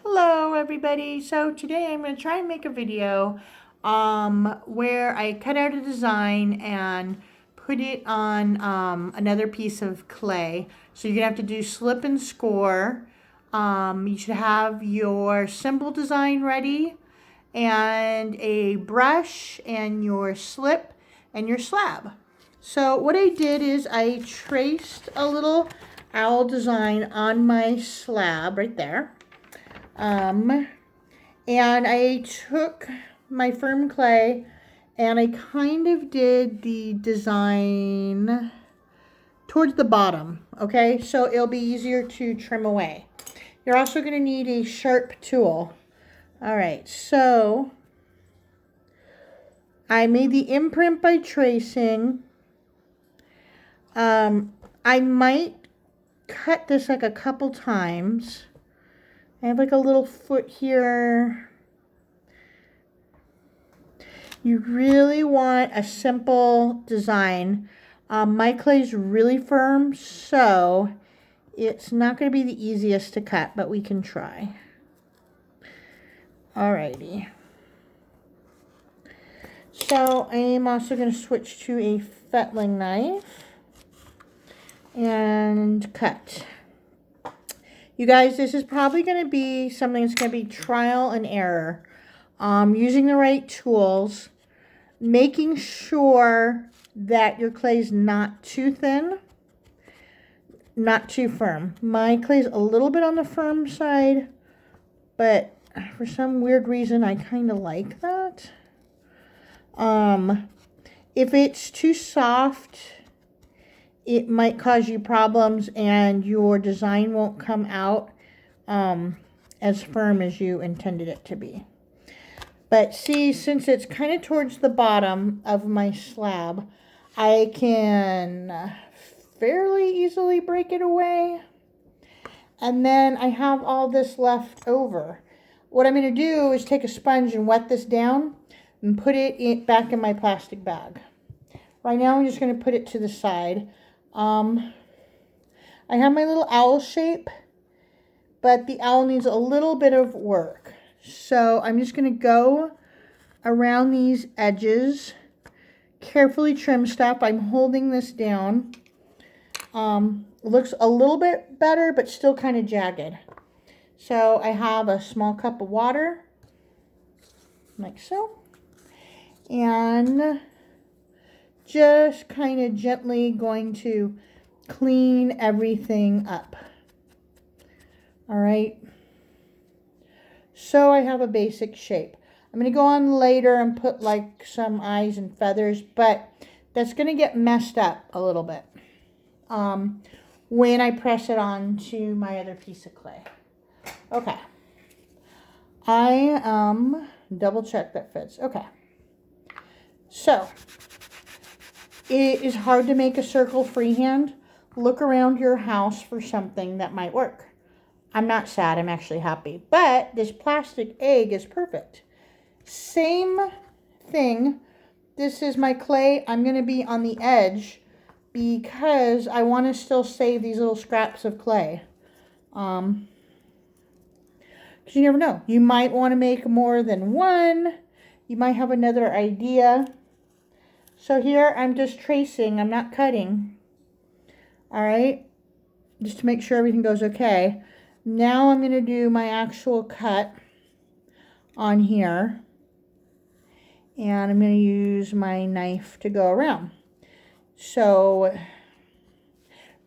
Hello everybody. So today I'm going to try and make a video where I cut out a design and put it on another piece of clay. So you're going to have to do slip and score. You should have your symbol design ready and a brush and your slip and your slab. So what I did is I traced a little owl design on my slab right there. And I took my firm clay and I kind of did the design towards the bottom, okay? So it'll be easier to trim away. You're also going to need a sharp tool. All right, so I made the imprint by tracing. I might cut this like a couple times. I have like a little foot here. You really want a simple design. My clay is really firm, so it's not going to be the easiest to cut, but we can try. Alrighty. So I am also going to switch to a fettling knife and cut. You guys, this is probably going to be something that's going to be trial and error. Using the right tools, making sure that your clay is not too thin, not too firm. My clay is a little bit on the firm side, but for some weird reason, I kind of like that. If it's too soft, it might cause you problems and your design won't come out as firm as you intended it to be. But see, since it's kind of towards the bottom of my slab, I can fairly easily break it away. And then I have all this left over. What I'm going to do is take a sponge and wet this down and put it back in my plastic bag. Right now I'm just going to put it to the side. I have my little owl shape, but the owl needs a little bit of work. So I'm just going to go around these edges, carefully trim stuff. I'm holding this down. Looks a little bit better, but still kind of jagged. So I have a small cup of water, like so, and just kind of gently going to clean everything up. All right. So I have a basic shape. I'm going to go on later and put like some eyes and feathers, but that's going to get messed up a little bit when I press it on to my other piece of clay. Okay. I double check that fits. Okay. So it is hard to make a circle freehand. Look around your house for something that might work. I'm not sad, I'm actually happy. But this plastic egg is perfect. Same thing. This is my clay. I'm going to be on the edge because I want to still save these little scraps of clay. Because you never know. You might want to make more than one. You might have another idea. So here I'm just tracing. I'm not cutting. All right. Just to make sure everything goes okay. Now I'm going to do my actual cut on here. And I'm going to use my knife to go around. So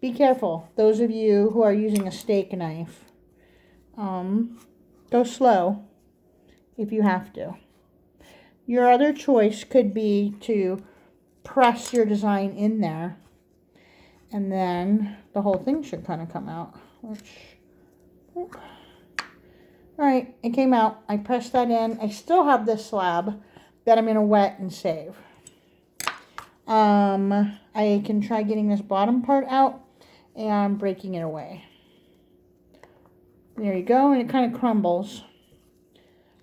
be careful. Those of you who are using a steak knife, go slow if you have to. Your other choice could be to press your design in there. And then the whole thing should kind of come out. Alright, it came out. I pressed that in. I still have this slab that I'm going to wet and save. I can try getting this bottom part out and breaking it away. There you go, and it kind of crumbles.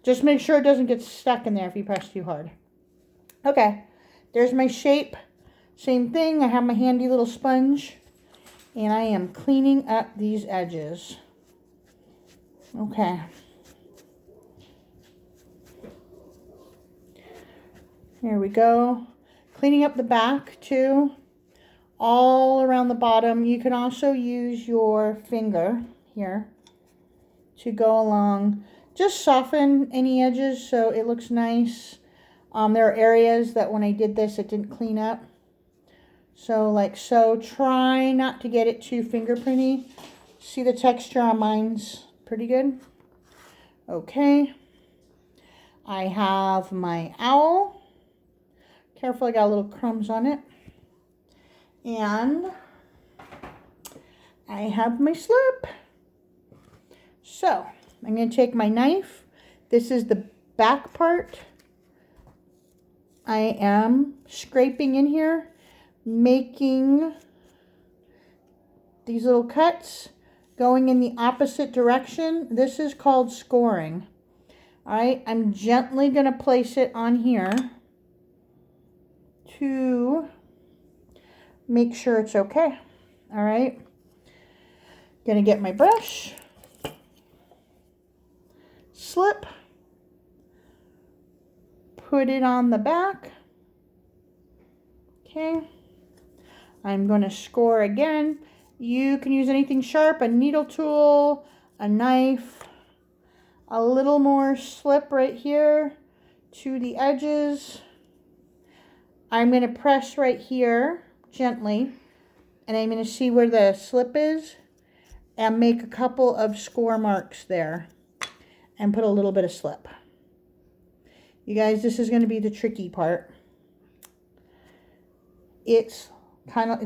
Just make sure it doesn't get stuck in there if you press too hard. Okay, there's my shape. Same thing, I have my handy little sponge, and I am cleaning up these edges. Okay. Here we go. Cleaning up the back too. All around the bottom. You can also use your finger here to go along. Just soften any edges so it looks nice. There are areas that when I did this, it didn't clean up. So like so, try not to get it too fingerprinty. See the texture on mine's pretty good. Okay. I have my owl. Careful, I got a little crumbs on it. And I have my slip. So I'm going to take my knife. This is the back part. I am scraping in here, making these little cuts, going in the opposite direction. This is called scoring. All right, I'm gently going to place it on here to make sure it's okay. All right, gonna get my brush, slip, put it on the back. Okay, I'm gonna score again. You can use anything sharp, a needle tool, a knife, a little more slip right here to the edges. I'm gonna press right here gently, and I'm going to see where the slip is and make a couple of score marks there and put a little bit of slip. You guys, this is going to be the tricky part. It's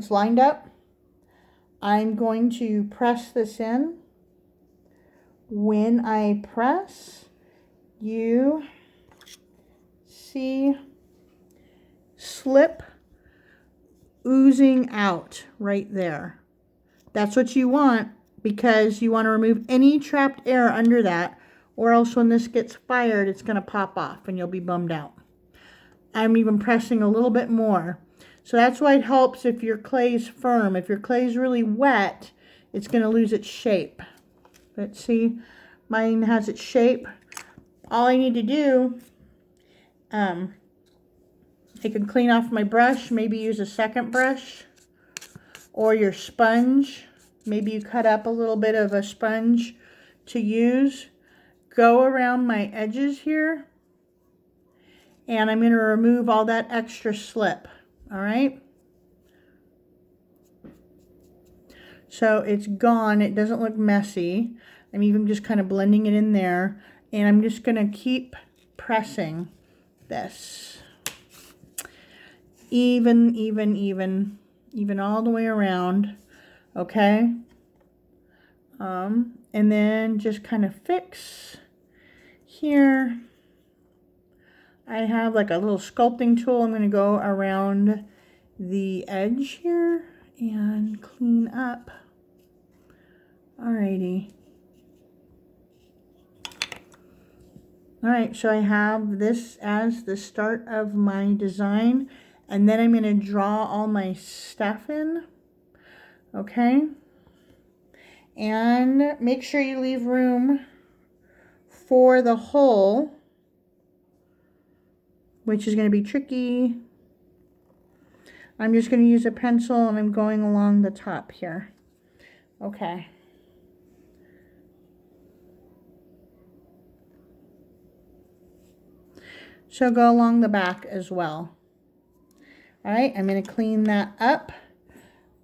lined up. I'm going to press this in. When I press, you see slip oozing out right there. That's what you want, because you want to remove any trapped air under that, or else when this gets fired, it's going to pop off and you'll be bummed out. I'm even pressing a little bit more. So that's why it helps if your clay is firm. If your clay is really wet, it's going to lose its shape. But see, mine has its shape. All I need to do, I can clean off my brush, maybe use a second brush, or your sponge. Maybe you cut up a little bit of a sponge to use. Go around my edges here, and I'm going to remove all that extra slip. All right? So it's gone. It doesn't look messy. I'm even just kind of blending it in there, and I'm just going to keep pressing this. Even all the way around, okay? And then just kind of fix here. I have like a little sculpting tool. I'm going to go around the edge here and clean up. Alrighty. Alright, so I have this as the start of my design. And then I'm going to draw all my stuff in, okay? And make sure you leave room for the hole, which is going to be tricky. I'm just going to use a pencil, and I'm going along the top here. Okay. So go along the back as well. All right, I'm going to clean that up.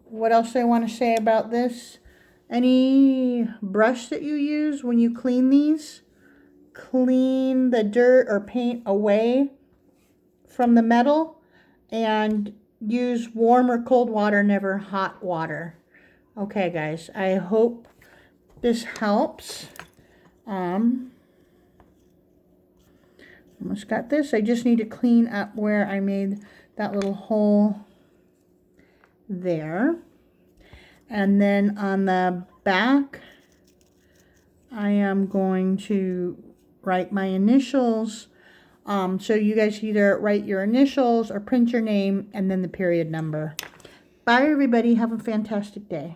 What else do I want to say about this? Any brush that you use when you clean these, clean the dirt or paint away from the metal, and use warm or cold water, never hot water. Okay, guys, I hope this helps. Almost got this. I just need to clean up where I made that little hole there. And then on the back, I am going to write my initials. So you guys either write your initials or print your name and then the period number. Bye, everybody. Have a fantastic day.